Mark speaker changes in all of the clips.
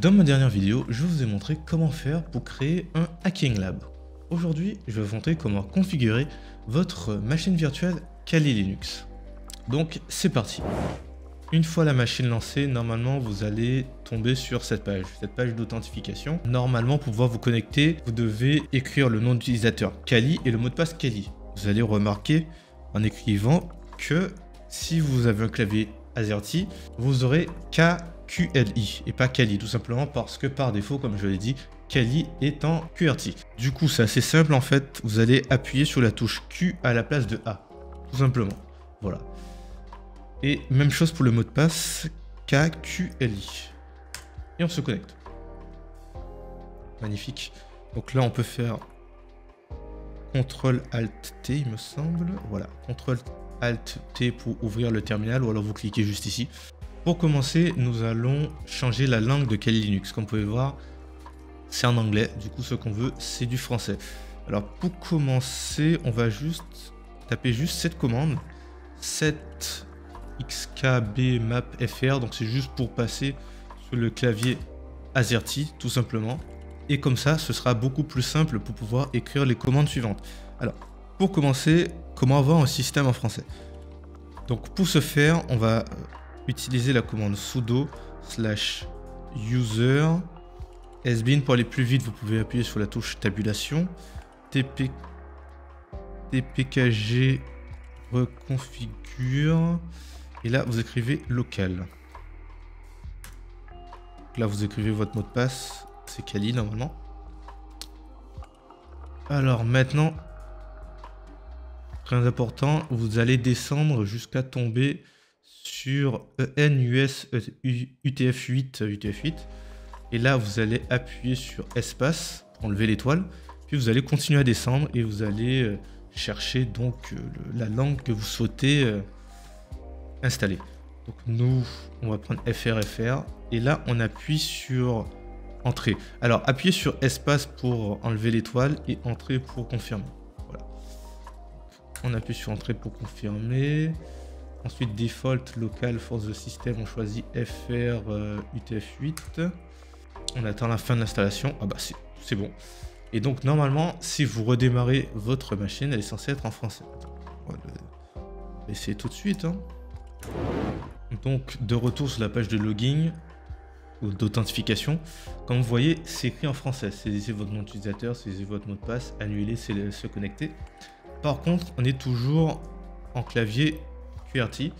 Speaker 1: Dans ma dernière vidéo, je vous ai montré comment faire pour créer un Hacking Lab. Aujourd'hui, je vais vous montrer comment configurer votre machine virtuelle Kali Linux. Donc, c'est parti. Une fois la machine lancée, normalement, vous allez tomber sur cette page d'authentification. Normalement, pour pouvoir vous connecter, vous devez écrire le nom d'utilisateur Kali et le mot de passe Kali. Vous allez remarquer en écrivant que si vous avez un clavier AZERTY, vous aurez KQLI et pas Kali, tout simplement parce que par défaut, comme je l'ai dit, Kali est en QWERTY. Du coup, c'est assez simple en fait, vous allez appuyer sur la touche Q à la place de A, tout simplement. Voilà. Et même chose pour le mot de passe, KQLI. Et on se connecte. Magnifique. Donc là, on peut faire CTRL-ALT-T, il me semble. Voilà, CTRL-ALT-T pour ouvrir le terminal, ou alors vous cliquez juste ici. Pour commencer, nous allons changer la langue de Kali Linux. Comme vous pouvez voir, c'est en anglais. Du coup, ce qu'on veut, c'est du français. Alors, pour commencer, on va juste taper cette commande. 7xkbmapfr. Donc, c'est juste pour passer sur le clavier AZERTY, tout simplement. Et comme ça, ce sera beaucoup plus simple pour pouvoir écrire les commandes suivantes. Alors, pour commencer, comment avoir un système en français? Donc, pour ce faire, on va utiliser la commande sudo /user sbin. Pour aller plus vite, vous pouvez appuyer sur la touche tabulation. tpkg reconfigure. Et là, vous écrivez local. Là, vous écrivez votre mot de passe. C'est Kali normalement. Alors maintenant, très important, vous allez descendre jusqu'à tomber sur ENUS UTF-8. Et là, vous allez appuyer sur espace pour enlever l'étoile. Puis vous allez continuer à descendre et vous allez chercher donc la langue que vous souhaitez installer. Donc nous, on va prendre FR. Et là, on appuie sur entrée. Alors, appuyez sur espace pour enlever l'étoile et entrée pour confirmer. Voilà. On appuie sur entrée pour confirmer. Ensuite, default local for the system, on choisit FR UTF-8. On attend la fin de l'installation. Ah bah c'est bon. Et donc, normalement, si vous redémarrez votre machine, elle est censée être en français. On va essayer tout de suite. Hein. Donc, de retour sur la page de login ou d'authentification. Comme vous voyez, c'est écrit en français. Saisissez votre nom d'utilisateur, saisissez votre mot de passe, annuler, c'est se connecter. Par contre, on est toujours en clavier QWERTY.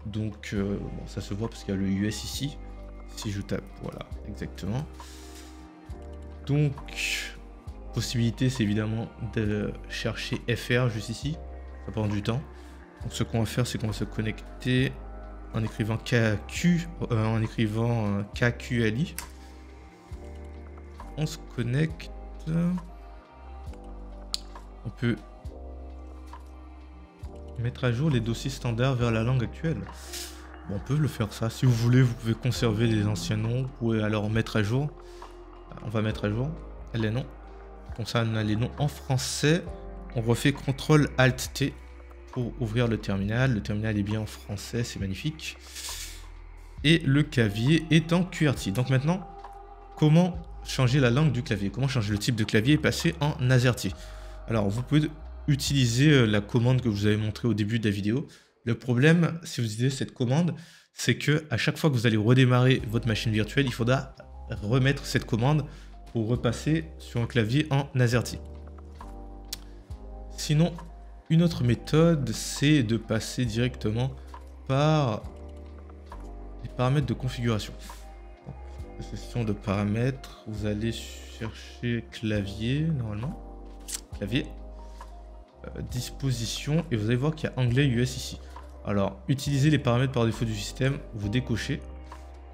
Speaker 1: Donc, bon, ça se voit parce qu'il y a le US ici. Si je tape, voilà, exactement. Donc, possibilité, c'est évidemment de chercher FR juste ici. Ça prend du temps. Donc, ce qu'on va faire, c'est qu'on va se connecter en écrivant KQLI. On se connecte. On peut mettre à jour les dossiers standards vers la langue actuelle. Bon, on peut le faire ça. Si vous voulez, vous pouvez conserver les anciens noms. Vous pouvez alors mettre à jour. On va mettre à jour les noms. Comme ça, on a les noms en français. On refait CTRL-ALT-T pour ouvrir le terminal. Le terminal est bien en français, c'est magnifique. Et le clavier est en QWERTY. Donc maintenant, comment changer la langue du clavier? Comment changer le type de clavier et passer en AZERTY? Alors, vous pouvez utiliser la commande que je vous avais montrée au début de la vidéo. Le problème, si vous utilisez cette commande, c'est que à chaque fois que vous allez redémarrer votre machine virtuelle, il faudra remettre cette commande pour repasser sur un clavier en AZERTY. Sinon, une autre méthode, c'est de passer directement par les paramètres de configuration. Section de paramètres, vous allez chercher clavier, normalement. Clavier. Disposition, et vous allez voir qu'il y a anglais US ici. Alors, utilisez les paramètres par défaut du système, vous décochez.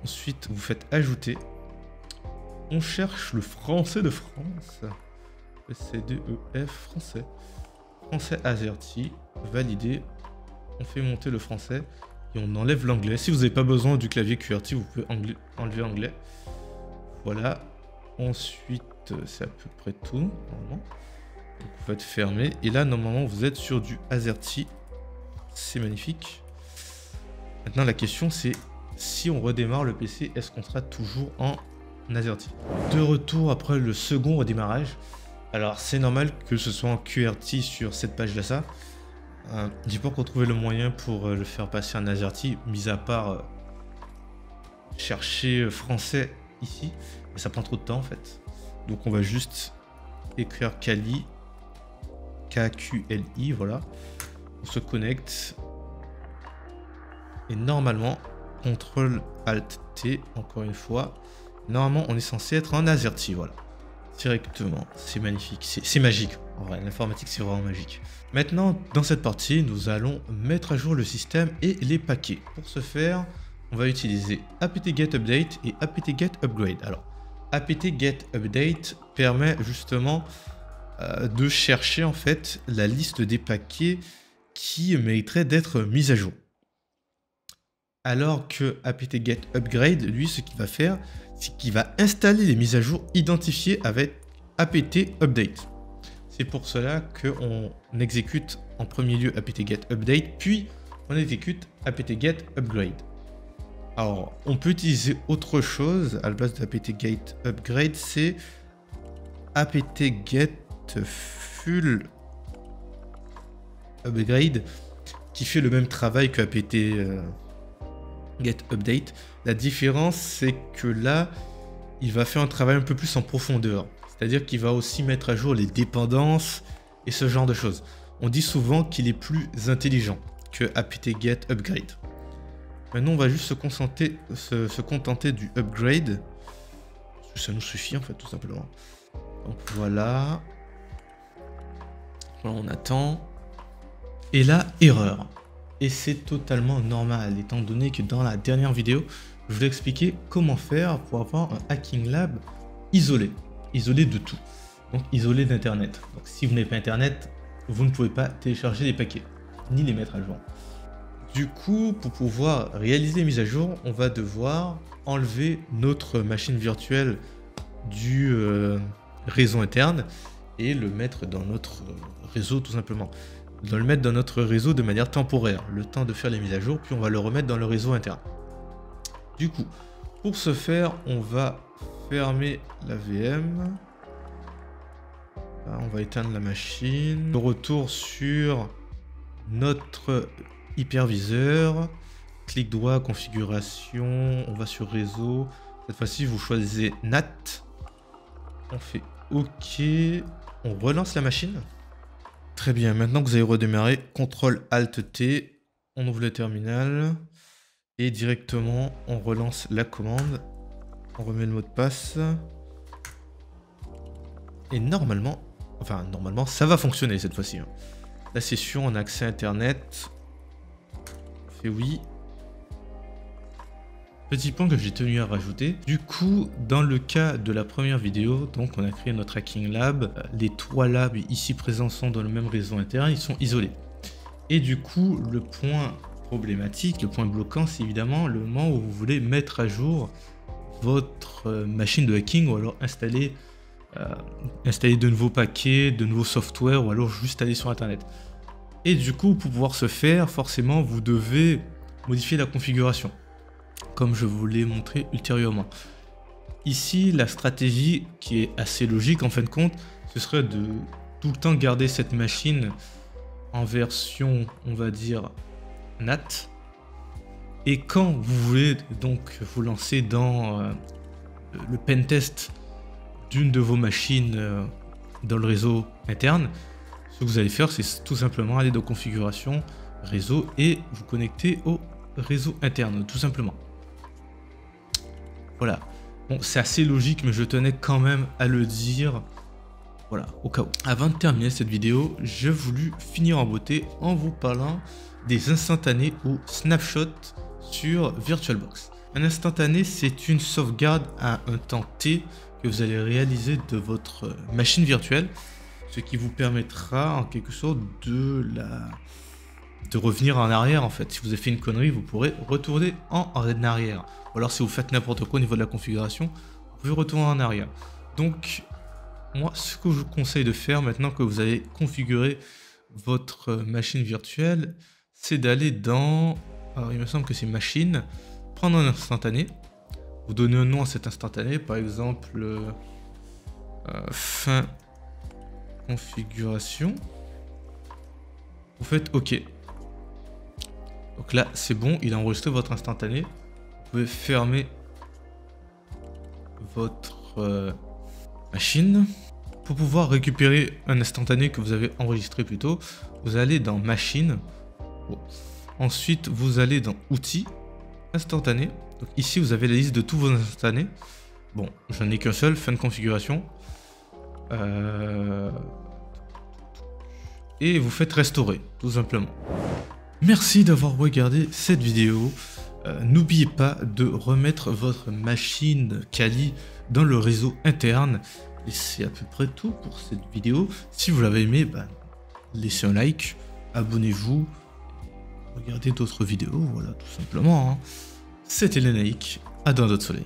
Speaker 1: Ensuite, vous faites ajouter. On cherche le français de France. CDEF français. Français AZERTY, validé. On fait monter le français et on enlève l'anglais. Si vous n'avez pas besoin du clavier QWERTY, vous pouvez enlever anglais. Voilà. Ensuite, c'est à peu près tout, normalement. Donc, vous faites fermer. Et là, normalement, vous êtes sur du AZERTY. C'est magnifique. Maintenant, la question, c'est si on redémarre le PC, est-ce qu'on sera toujours en en AZERTY. De retour après le second redémarrage. Alors c'est normal que ce soit en QWERTY sur cette page là ça. J'ai pas encore trouvé le moyen pour le faire passer en AZERTY, mis à part chercher français ici. Et ça prend trop de temps en fait. Donc on va juste écrire Kali, KQLI, voilà. On se connecte. Et normalement, CTRL ALT T, encore une fois. Normalement, on est censé être en AZERTY, voilà. Directement, c'est magnifique, c'est magique. En vrai, l'informatique, c'est vraiment magique. Maintenant, dans cette partie, nous allons mettre à jour le système et les paquets. Pour ce faire, on va utiliser apt-get update et apt-get upgrade. Alors, apt-get update permet justement de chercher en fait la liste des paquets qui mériteraient d'être mis à jour. Alors que apt-get upgrade, lui, ce qu'il va faire, c'est qu'il va installer les mises à jour identifiées avec apt-update. C'est pour cela qu'on exécute en premier lieu apt-get update, puis on exécute apt-get upgrade. Alors, on peut utiliser autre chose à la place de apt-get upgrade, c'est apt-get full upgrade, qui fait le même travail que apt-get update. La différence, c'est que là, il va faire un travail un peu plus en profondeur. C'est-à-dire qu'il va aussi mettre à jour les dépendances et ce genre de choses. On dit souvent qu'il est plus intelligent que apt-get upgrade. Maintenant, on va juste se contenter du upgrade. Parce que ça nous suffit, en fait, tout simplement. Donc voilà. Voilà, on attend. Et là, erreur. Et c'est totalement normal, étant donné que dans la dernière vidéo, je vous ai expliqué comment faire pour avoir un Hacking Lab isolé. Isolé de tout. Donc isolé d'Internet. Donc si vous n'avez pas Internet, vous ne pouvez pas télécharger les paquets, ni les mettre à jour. Du coup, pour pouvoir réaliser les mises à jour, on va devoir enlever notre machine virtuelle du réseau interne et le mettre dans notre réseau tout simplement. Le mettre dans notre réseau de manière temporaire, le temps de faire les mises à jour, puis on va le remettre dans le réseau interne. Du coup, pour ce faire, on va fermer la VM. Là, on va éteindre la machine. De retour sur notre hyperviseur. Clic droit, configuration. On va sur réseau. Cette fois-ci, vous choisissez NAT. On fait OK. On relance la machine. Très bien, maintenant que vous avez redémarré, CTRL ALT T, on ouvre le terminal et directement on relance la commande, on remet le mot de passe et normalement ça va fonctionner cette fois-ci. La session en accès internet, on fait oui. Petit point que j'ai tenu à rajouter. Du coup, dans le cas de la première vidéo, donc on a créé notre Hacking Lab. Les 3 labs ici présents sont dans le même réseau interne, ils sont isolés. Et du coup, le point problématique, le point bloquant, c'est évidemment le moment où vous voulez mettre à jour votre machine de hacking ou alors installer de nouveaux paquets, de nouveaux softwares ou alors juste aller sur Internet. Et du coup, pour pouvoir ce faire, forcément, vous devez modifier la configuration, comme je vous l'ai montré ultérieurement. Ici, la stratégie qui est assez logique en fin de compte, ce serait de tout le temps garder cette machine en version, on va dire, NAT. Et quand vous voulez donc vous lancer dans le pentest d'une de vos machines dans le réseau interne, ce que vous allez faire, c'est tout simplement aller dans configuration, réseau et vous connecter au réseau interne, tout simplement. Voilà. Bon, c'est assez logique, mais je tenais quand même à le dire. Voilà, au cas où. Avant de terminer cette vidéo, j'ai voulu finir en beauté en vous parlant des instantanés ou snapshots sur VirtualBox. Un instantané, c'est une sauvegarde à un temps T que vous allez réaliser de votre machine virtuelle, ce qui vous permettra en quelque sorte de revenir en arrière en fait. Si vous avez fait une connerie, vous pourrez retourner en arrière. Ou alors si vous faites n'importe quoi au niveau de la configuration, vous pouvez retourner en arrière. Donc, moi, ce que je vous conseille de faire maintenant que vous avez configuré votre machine virtuelle, c'est d'aller dans... Alors, il me semble que c'est machine, prendre un instantané, Vous donnez un nom à cet instantané, par exemple fin configuration. Vous faites OK. Donc là, c'est bon, il a enregistré votre instantané. Vous pouvez fermer votre machine. Pour pouvoir récupérer un instantané que vous avez enregistré plus tôt, vous allez dans Machine. Bon. Ensuite, vous allez dans Outils, Instantané. Donc ici, vous avez la liste de tous vos instantanés. Bon, j'en ai qu'un seul, fin de configuration. Et vous faites restaurer, tout simplement. Merci d'avoir regardé cette vidéo. N'oubliez pas de remettre votre machine Kali dans le réseau interne. Et c'est à peu près tout pour cette vidéo. Si vous l'avez aimé, laissez un like, abonnez-vous, regardez d'autres vidéos, voilà, tout simplement. Hein. C'était Lenaïc, à dans d'autres soleils.